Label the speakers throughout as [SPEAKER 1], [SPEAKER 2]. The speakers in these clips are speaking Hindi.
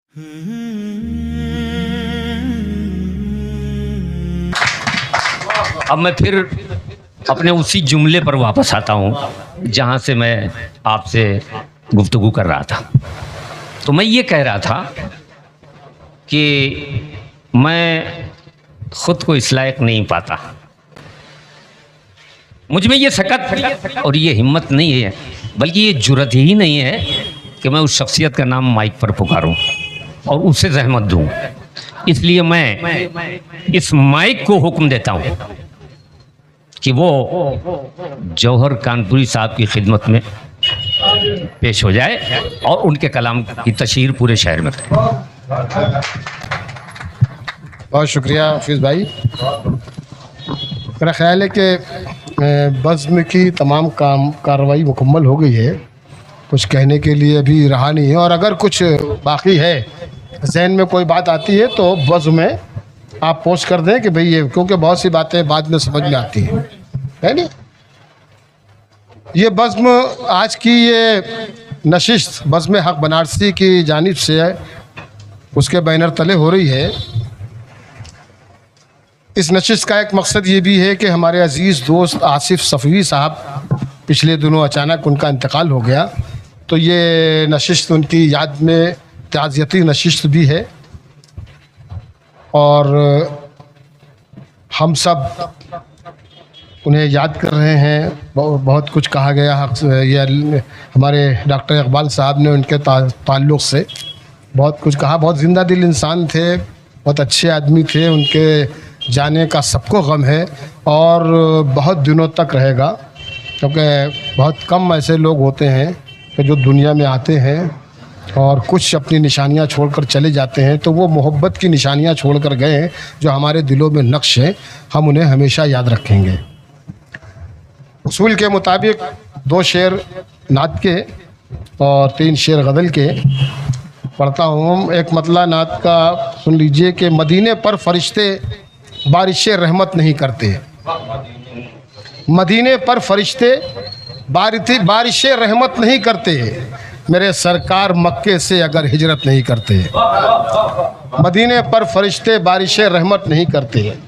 [SPEAKER 1] अब मैं फिर अपने उसी जुमले पर वापस आता हूँ जहाँ से मैं आपसे गुफ्तगू कर रहा था। तो मैं ये कह रहा था कि मैं खुद को इस लायक नहीं पाता, मुझ में ये सकत और ये हिम्मत नहीं है, बल्कि ये जुर्रत ही नहीं है कि मैं उस शख्सियत का नाम माइक पर पुकारूं और उससे ज़हमत दूं। इसलिए मैं इस माइक को हुक्म देता हूं कि वो जौहर कानपुरी साहब की खिदमत में पेश हो जाए और उनके कलाम की तशहीर पूरे शहर में करे।
[SPEAKER 2] बहुत शुक्रिया हफीज़ भाई। मेरा ख़्याल है कि बज़्म की तमाम कार्रवाई मुकम्मल हो गई है, कुछ कहने के लिए अभी रहा नहीं है, और अगर कुछ बाकी है, जहन में कोई बात आती है तो बज़्म में आप पोस्ट कर दें कि भाई ये, क्योंकि बहुत सी बातें बाद में समझ में आती हैं, है नहीं। ये बज़्म आज की ये नशिस्त बज़्म हक़ बनारसी की जानिब से उसके बैनर तले हो रही है। इस नशिस्त का एक मकसद ये भी है कि हमारे अज़ीज़ दोस्त आसिफ सफ़वी साहब पिछले दिनों अचानक उनका इंतकाल हो गया, तो ये नशिस्त उनकी याद में ताज़ियती नशिस्त भी है, और हम सब उन्हें याद कर रहे हैं। बहुत कुछ कहा गया, ये हमारे डॉक्टर इकबाल साहब ने उनके ताल्लुक़ से बहुत कुछ कहा। बहुत ज़िंदा दिल इंसान थे, बहुत अच्छे आदमी थे, उनके जाने का सबको गम है और बहुत दिनों तक रहेगा, क्योंकि बहुत कम ऐसे लोग होते हैं कि जो दुनिया में आते हैं और कुछ अपनी निशानियां छोड़कर चले जाते हैं, तो वो मोहब्बत की निशानियां छोड़कर गए हैं जो हमारे दिलों में नक्श है, हम उन्हें हमेशा याद रखेंगे। उसूल के मुताबिक 2 शेर नात के और 3 शेर गज़ल के पढ़ता हूँ। एक मतला नात का सुन लीजिए कि मदीने पर फरिश्ते बारिश रहमत नहीं करते, मदीने पर फरिश्ते बारिश रहमत नहीं करते, मेरे सरकार मक्के से अगर हिजरत नहीं करते। मदीने पर फरिश्ते बारिश रहमत नहीं करते,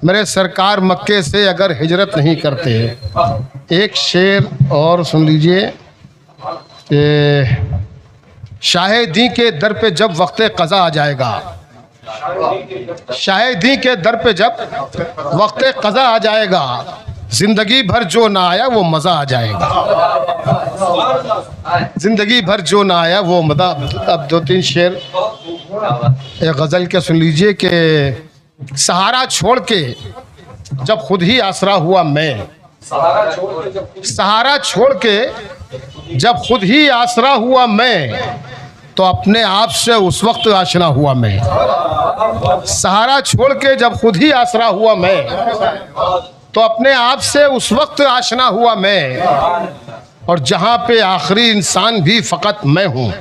[SPEAKER 2] मेरे सरकार मक्के से अगर हिजरत नहीं करते। एक शेर और सुन लीजिए कि शाहिदी के दर पे जब वक्त क़ज़ा आ जाएगा, शाहिदी के दर पे जब वक्त क़ज़ा आ जाएगा, ज़िंदगी भर जो ना आया वो मज़ा आ जाएगा, ज़िंदगी भर जो ना आया वो मज़ा। अब 2-3 शेर एक गज़ल के सुन लीजिए कि सहारा छोड़ के जब खुद ही आसरा हुआ मैं, सहारा छोड़ के जब खुद ही आसरा हुआ मैं, तो अपने आप से उस वक्त आशना हुआ मैं। सहारा छोड़ के जब खुद ही आसरा हुआ मैं, तो अपने आप से उस वक्त आशना हुआ मैं, और जहाँ पे आखिरी इंसान भी फ़कत मैं हूँ,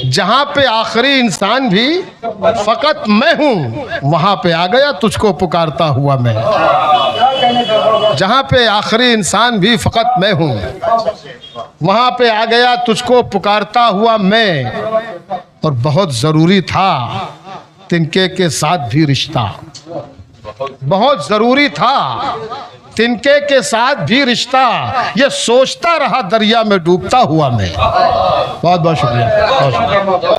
[SPEAKER 2] जहाँ पे आखिरी इंसान भी फ़कत मैं हूँ, वहाँ पे आ गया तुझको पुकारता हुआ मैं। जहाँ पे आखिरी इंसान भी फ़कत मैं हूँ, वहाँ पे आ गया तुझको पुकारता हुआ मैं। और बहुत ज़रूरी था तिनके के साथ भी रिश्ता, बहुत ज़रूरी था तिनके के साथ भी रिश्ता, ये सोचता रहा दरिया में डूबता हुआ मैं। बहुत बहुत शुक्रिया, बहुत शुक्रिया।